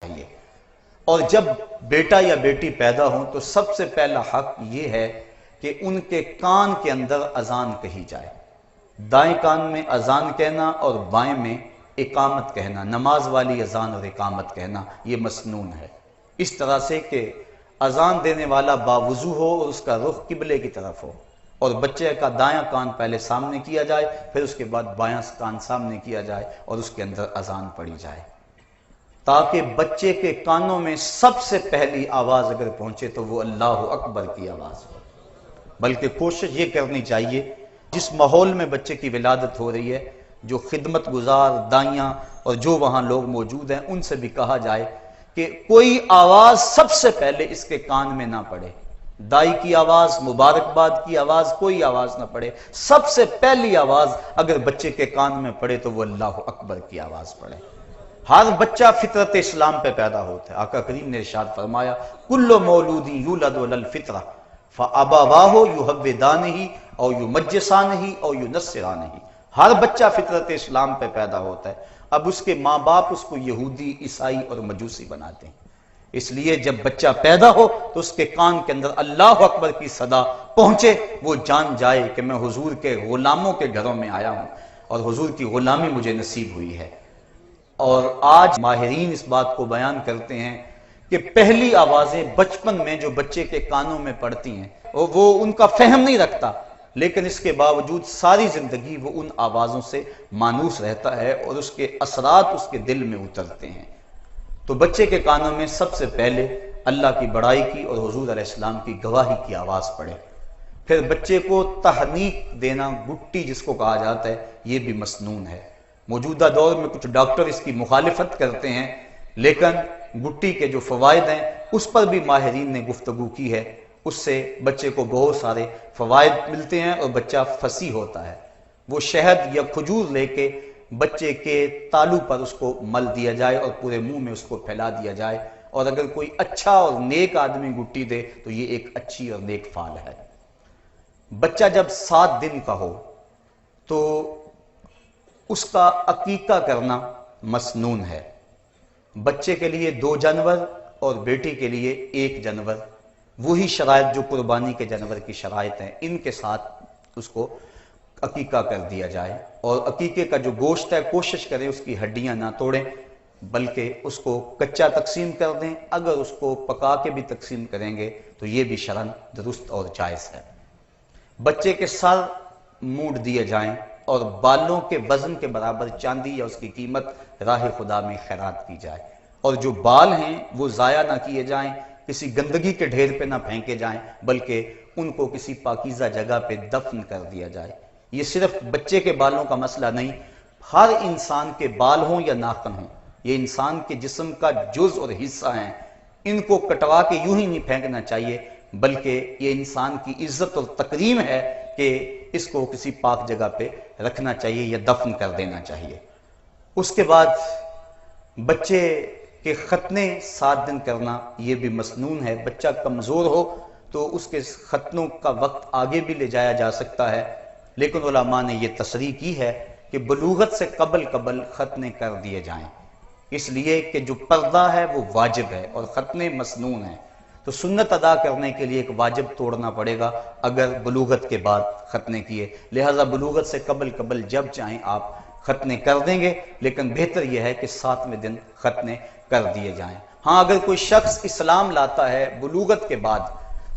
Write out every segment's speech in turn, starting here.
چاہیے۔ اور جب بیٹا یا بیٹی پیدا ہوں تو سب سے پہلا حق یہ ہے کہ ان کے کان کے اندر اذان کہی جائے، دائیں کان میں اذان کہنا اور بائیں میں اقامت کہنا، نماز والی اذان اور اقامت کہنا، یہ مسنون ہے، اس طرح سے کہ اذان دینے والا باوضو ہو اور اس کا رخ قبلے کی طرف ہو، اور بچے کا دایاں کان پہلے سامنے کیا جائے، پھر اس کے بعد بایاں کان سامنے کیا جائے اور اس کے اندر اذان پڑھی جائے، تاکہ بچے کے کانوں میں سب سے پہلی آواز اگر پہنچے تو وہ اللہ اکبر کی آواز ہو۔ بلکہ کوشش یہ کرنی چاہیے جس ماحول میں بچے کی ولادت ہو رہی ہے، جو خدمت گزار دائیاں اور جو وہاں لوگ موجود ہیں، ان سے بھی کہا جائے کہ کوئی آواز سب سے پہلے اس کے کان میں نہ پڑے، دائی کی آواز، مبارکباد کی آواز، کوئی آواز نہ پڑے، سب سے پہلی آواز اگر بچے کے کان میں پڑے تو وہ اللہ اکبر کی آواز پڑے۔ ہر بچہ فطرت اسلام پہ پیدا ہوتا ہے، آقا کریم نے ارشاد فرمایا کل مولود یولد علی الفطرہ فابواہ یہودانہ او یمجسانہ او ینصرانہ، ہر بچہ فطرت اسلام پہ پیدا ہوتا ہے، اب اس کے ماں باپ اس کو یہودی، عیسائی اور مجوسی بناتے ہیں، اس لیے جب بچہ پیدا ہو تو اس کے کان کے اندر اللہ اکبر کی صدا پہنچے، وہ جان جائے کہ میں حضور کے غلاموں کے گھروں میں آیا ہوں اور حضور کی غلامی مجھے نصیب ہوئی ہے۔ اور آج ماہرین اس بات کو بیان کرتے ہیں کہ پہلی آوازیں بچپن میں جو بچے کے کانوں میں پڑتی ہیں وہ ان کا فہم نہیں رکھتا، لیکن اس کے باوجود ساری زندگی وہ ان آوازوں سے مانوس رہتا ہے اور اس کے اثرات اس کے دل میں اترتے ہیں۔ تو بچے کے کانوں میں سب سے پہلے اللہ کی بڑائی کی اور حضور علیہ السلام کی گواہی کی آواز پڑے، پھر بچے کو تحنیک دینا، گٹی جس کو کہا جاتا ہے، یہ بھی مسنون ہے۔ موجودہ دور میں کچھ ڈاکٹر اس کی مخالفت کرتے ہیں، لیکن گٹی کے جو فوائد ہیں اس پر بھی ماہرین نے گفتگو کی ہے، اس سے بچے کو بہت سارے فوائد ملتے ہیں اور بچہ فصیح ہوتا ہے۔ وہ شہد یا کھجور لے کے بچے کے تالو پر اس کو مل دیا جائے اور پورے منہ میں اس کو پھیلا دیا جائے، اور اگر کوئی اچھا اور نیک آدمی گٹی دے تو یہ ایک اچھی اور نیک فعل ہے۔ بچہ جب 7 دن کا ہو تو اس کا عقیقہ کرنا مسنون ہے، بچے کے لیے 2 جانور اور بیٹی کے لیے 1 جانور، وہی شرائط جو قربانی کے جانور کی شرائط ہیں، ان کے ساتھ اس کو عقیقہ کر دیا جائے، اور عقیقے کا جو گوشت ہے کوشش کریں اس کی ہڈیاں نہ توڑیں، بلکہ اس کو کچا تقسیم کر دیں، اگر اس کو پکا کے بھی تقسیم کریں گے تو یہ بھی شرعاً درست اور جائز ہے۔ بچے کے سر مونڈ دیے جائیں اور بالوں کے وزن کے برابر چاندی یا اس کی قیمت راہ خدا میں خیرات کی جائے، اور جو بال ہیں وہ ضائع نہ کیے جائیں، کسی گندگی کے ڈھیر پہ نہ پھینکے جائیں، بلکہ ان کو کسی پاکیزہ جگہ پہ دفن کر دیا جائے۔ یہ صرف بچے کے بالوں کا مسئلہ نہیں، ہر انسان کے بال ہوں یا ناخن ہوں، یہ انسان کے جسم کا جز اور حصہ ہیں، ان کو کٹوا کے یوں ہی نہیں پھینکنا چاہیے، بلکہ یہ انسان کی عزت اور تکریم ہے کہ اس کو کسی پاک جگہ پہ رکھنا چاہیے یا دفن کر دینا چاہیے۔ اس کے بعد بچے کے ختنے 7 دن کرنا یہ بھی مسنون ہے، بچہ کمزور ہو تو اس کے ختنوں کا وقت آگے بھی لے جایا جا سکتا ہے، لیکن علماء نے یہ تصریح کی ہے کہ بلوغت سے قبل ختنے کر دیے جائیں، اس لیے کہ جو پردہ ہے وہ واجب ہے اور ختنے مسنون ہیں، تو سنت ادا کرنے کے لیے ایک واجب توڑنا پڑے گا اگر بلوغت کے بعد ختنے کیے، لہذا بلوغت سے قبل جب چاہیں آپ ختنے کر دیں گے، لیکن بہتر یہ ہے کہ 7ویں دن ختنے کر دیے جائیں۔ ہاں اگر کوئی شخص اسلام لاتا ہے بلوغت کے بعد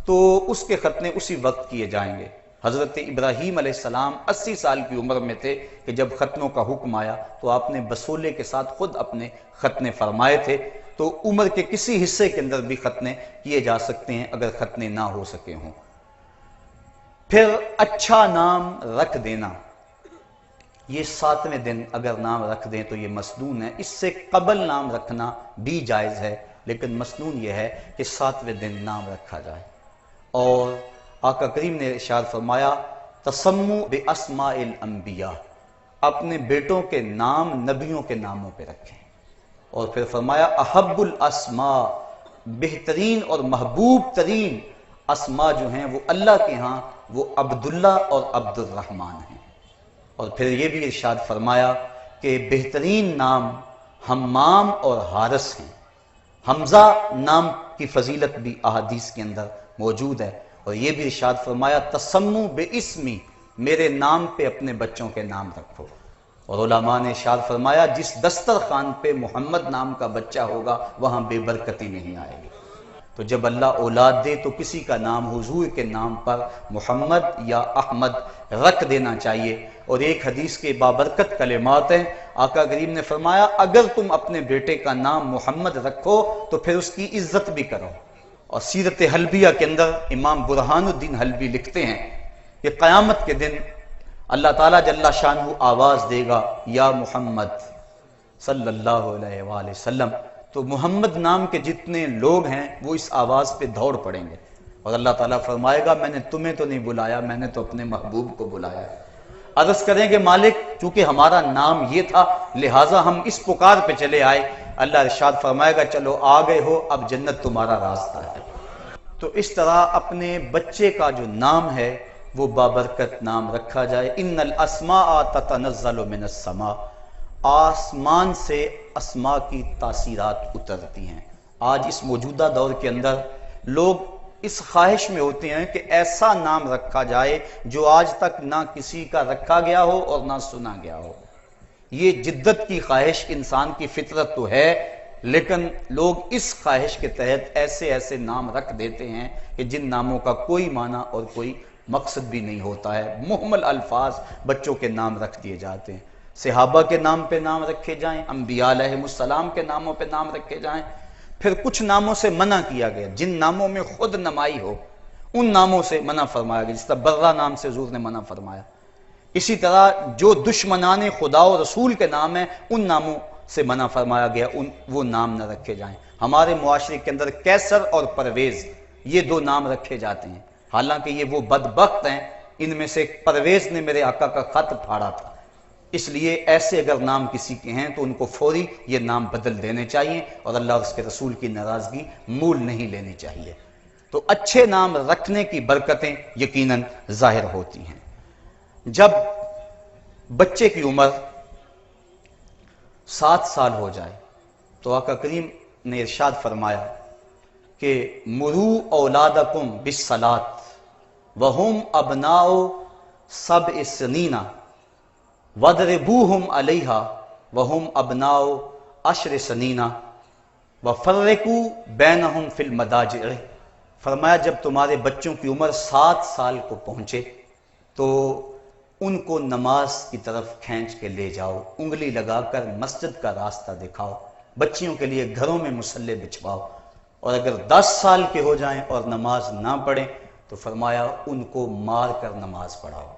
تو اس کے ختنے اسی وقت کیے جائیں گے۔ حضرت ابراہیم علیہ السلام 80 سال کی عمر میں تھے کہ جب ختنوں کا حکم آیا تو آپ نے بسولے کے ساتھ خود اپنے ختنے فرمائے تھے، تو عمر کے کسی حصے کے اندر بھی ختنے کیے جا سکتے ہیں اگر ختنے نہ ہو سکے ہوں۔ پھر اچھا نام رکھ دینا، یہ 7ویں دن اگر نام رکھ دیں تو یہ مسنون ہے، اس سے قبل نام رکھنا بھی جائز ہے، لیکن مسنون یہ ہے کہ 7ویں دن نام رکھا جائے۔ اور آقا کریم نے ارشاد فرمایا تسموا باسماء الانبیاء، اپنے بیٹوں کے نام نبیوں کے ناموں پہ رکھیں، اور پھر فرمایا احب الاسماء، بہترین اور محبوب ترین اسماء جو ہیں وہ اللہ کے ہاں وہ عبداللہ اور عبد الرحمن ہیں، اور پھر یہ بھی ارشاد فرمایا کہ بہترین نام حمام اور حارث ہیں، حمزہ نام کی فضیلت بھی احادیث کے اندر موجود ہے، اور یہ بھی ارشاد فرمایا تسمو بے اسمی، میرے نام پہ اپنے بچوں کے نام رکھو۔ اور علماء نے ارشاد فرمایا جس دسترخوان پہ محمد نام کا بچہ ہوگا وہاں بے برکتی نہیں آئے گی۔ تو جب اللہ اولاد دے تو کسی کا نام حضور کے نام پر محمد یا احمد رکھ دینا چاہیے۔ اور ایک حدیث کے بابرکت کلمات ہیں، آقا کریم نے فرمایا اگر تم اپنے بیٹے کا نام محمد رکھو تو پھر اس کی عزت بھی کرو۔ اور سیرت حلبیہ کے اندر امام برہان الدین حلبی لکھتے ہیں کہ قیامت کے دن اللہ تعالیٰ جل شانہ آواز دے گا یا محمد صلی اللہ علیہ وآلہ وسلم، تو محمد نام کے جتنے لوگ ہیں وہ اس آواز پہ دوڑ پڑیں گے، اور اللہ تعالیٰ فرمائے گا میں نے تمہیں تو نہیں بلایا، میں نے تو اپنے محبوب کو بلایا۔ عرض کریں کہ مالک چونکہ ہمارا نام یہ تھا لہٰذا ہم اس پکار پہ چلے آئے، اللہ ارشاد فرمائے گا چلو آ گئے ہو، اب جنت تمہارا راستہ ہے۔ تو اس طرح اپنے بچے کا جو نام ہے وہ بابرکت نام رکھا جائے۔ ان الاسماء تتنزل من السماء، آسمان سے اسماء کی تاثیرات اترتی ہیں۔ آج اس موجودہ دور کے اندر لوگ اس خواہش میں ہوتے ہیں کہ ایسا نام رکھا جائے جو آج تک نہ کسی کا رکھا گیا ہو اور نہ سنا گیا ہو۔ یہ جدت کی خواہش انسان کی فطرت تو ہے، لیکن لوگ اس خواہش کے تحت ایسے ایسے نام رکھ دیتے ہیں کہ جن ناموں کا کوئی معنی اور کوئی مقصد بھی نہیں ہوتا ہے۔ محمل الفاظ بچوں کے نام رکھ دیے جاتے ہیں، صحابہ کے نام پہ نام رکھے جائیں، انبیاء علیہ السلام کے ناموں پہ نام رکھے جائیں۔ پھر کچھ ناموں سے منع کیا گیا، جن ناموں میں خود نمائی ہو ان ناموں سے منع فرمایا گیا، جس طرح برہ نام سے حضور نے منع فرمایا۔ اسی طرح جو دشمنان خدا و رسول کے نام ہیں ان ناموں سے منع فرمایا گیا، وہ نام نہ رکھے جائیں۔ ہمارے معاشرے کے اندر کیسر اور پرویز یہ دو نام رکھے جاتے ہیں، حالانکہ یہ وہ بدبخت ہیں، ان میں سے پرویز نے میرے آقا کا خط پھاڑا تھا، اس لیے ایسے اگر نام کسی کے ہیں تو ان کو فوری یہ نام بدل دینے چاہیے اور اللہ اور اس کے رسول کی ناراضگی مول نہیں لینی چاہیے۔ تو اچھے نام رکھنے کی برکتیں یقیناً ظاہر ہوتی ہیں۔ جب بچے کی عمر 7 سال ہو جائے تو آقا کریم نے ارشاد فرمایا کہ مرو اولادکم بالصلاۃ وہم ابناء 7 سنین وَاضْرِبُوهُمْ عَلَيْهَا وَهُمْ أَبْنَاءُ 10 سنین وَفَرِّقُوا بَيْنَهُمْ فِي الْمَضَاجِعِ، فرمایا جب تمہارے بچوں کی عمر 7 سال کو پہنچے تو ان کو نماز کی طرف کھینچ کے لے جاؤ، انگلی لگا کر مسجد کا راستہ دکھاؤ، بچیوں کے لیے گھروں میں مصلی بچھواؤ، اور اگر 10 سال کے ہو جائیں اور نماز نہ پڑھیں تو فرمایا ان کو مار کر نماز پڑھاؤ۔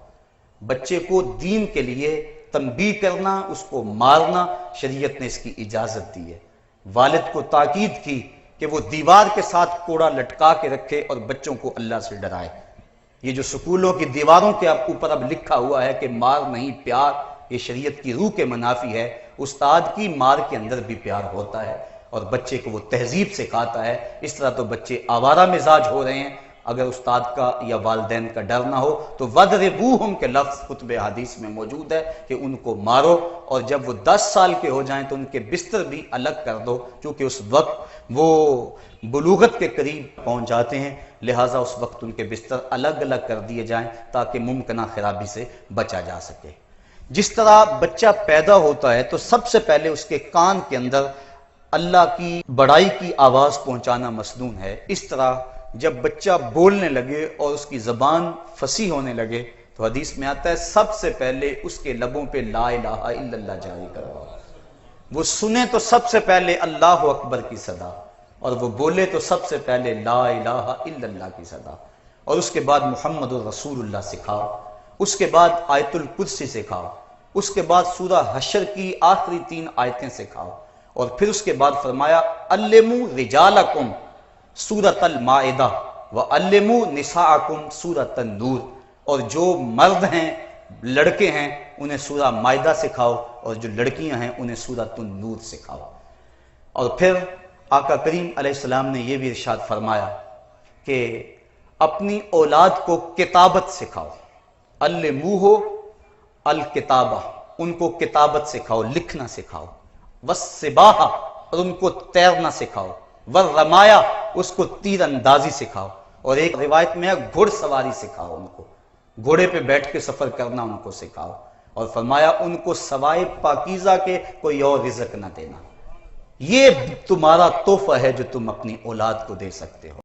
بچے کو دین کے لیے تنبیہ کرنا، اس کو مارنا، شریعت نے اس کی اجازت دی ہے۔ والد کو تاکید کی کہ وہ دیوار کے ساتھ کوڑا لٹکا کے رکھے اور بچوں کو اللہ سے ڈرائے۔ یہ جو سکولوں کی دیواروں کے اوپر اب لکھا ہوا ہے کہ مار نہیں پیار، یہ شریعت کی روح کے منافی ہے۔ استاد کی مار کے اندر بھی پیار ہوتا ہے اور بچے کو وہ تہذیب سکھاتا ہے۔ اس طرح تو بچے آوارہ مزاج ہو رہے ہیں، اگر استاد کا یا والدین کا ڈر نہ ہو تو وَاضْرِبُوهُمْ کے لفظ خطبہ حدیث میں موجود ہے کہ ان کو مارو، اور جب وہ 10 سال کے ہو جائیں تو ان کے بستر بھی الگ کر دو، چونکہ اس وقت وہ بلوغت کے قریب پہنچ جاتے ہیں، لہٰذا اس وقت ان کے بستر الگ الگ کر دیے جائیں تاکہ ممکنہ خرابی سے بچا جا سکے۔ جس طرح بچہ پیدا ہوتا ہے تو سب سے پہلے اس کے کان کے اندر اللہ کی بڑائی کی آواز پہنچانا مسنون ہے، اس طرح جب بچہ بولنے لگے اور اس کی زبان فصیح ہونے لگے تو حدیث میں آتا ہے سب سے پہلے اس کے لبوں پہ لا الہ الا اللہ جاری کرواؤ، وہ سنے تو سب سے پہلے اللہ اکبر کی صدا، اور وہ بولے تو سب سے پہلے لا الہ الا اللہ کی صدا، اور اس کے بعد محمد الرسول اللہ سکھاؤ، اس کے بعد آیت الکرسی سکھاؤ، اس کے بعد سورہ حشر کی آخری 3 آیتیں سکھاؤ، اور پھر اس کے بعد فرمایا علموا رجالکم سورۃ المائدہ وعلموا نساءکم سورۃ النور، اور جو مرد ہیں لڑکے ہیں انہیں سورہ مائدہ سکھاؤ، اور جو لڑکیاں ہیں انہیں سورۃ النور سکھاؤ۔ اور پھر آقا کریم علیہ السلام نے یہ بھی ارشاد فرمایا کہ اپنی اولاد کو کتابت سکھاؤ، علموہ الکتابہ، ان کو کتابت سکھاؤ، لکھنا سکھاؤ، والسباحہ، اور ان کو تیرنا سکھاؤ، والرمایا، اس کو تیر اندازی سکھاؤ، اور ایک روایت میں ہے گھڑ سواری سکھاؤ، ان کو گھوڑے پہ بیٹھ کے سفر کرنا ان کو سکھاؤ، اور فرمایا ان کو سوائے پاکیزہ کے کوئی اور رزق نہ دینا۔ یہ تمہارا تحفہ ہے جو تم اپنی اولاد کو دے سکتے ہو۔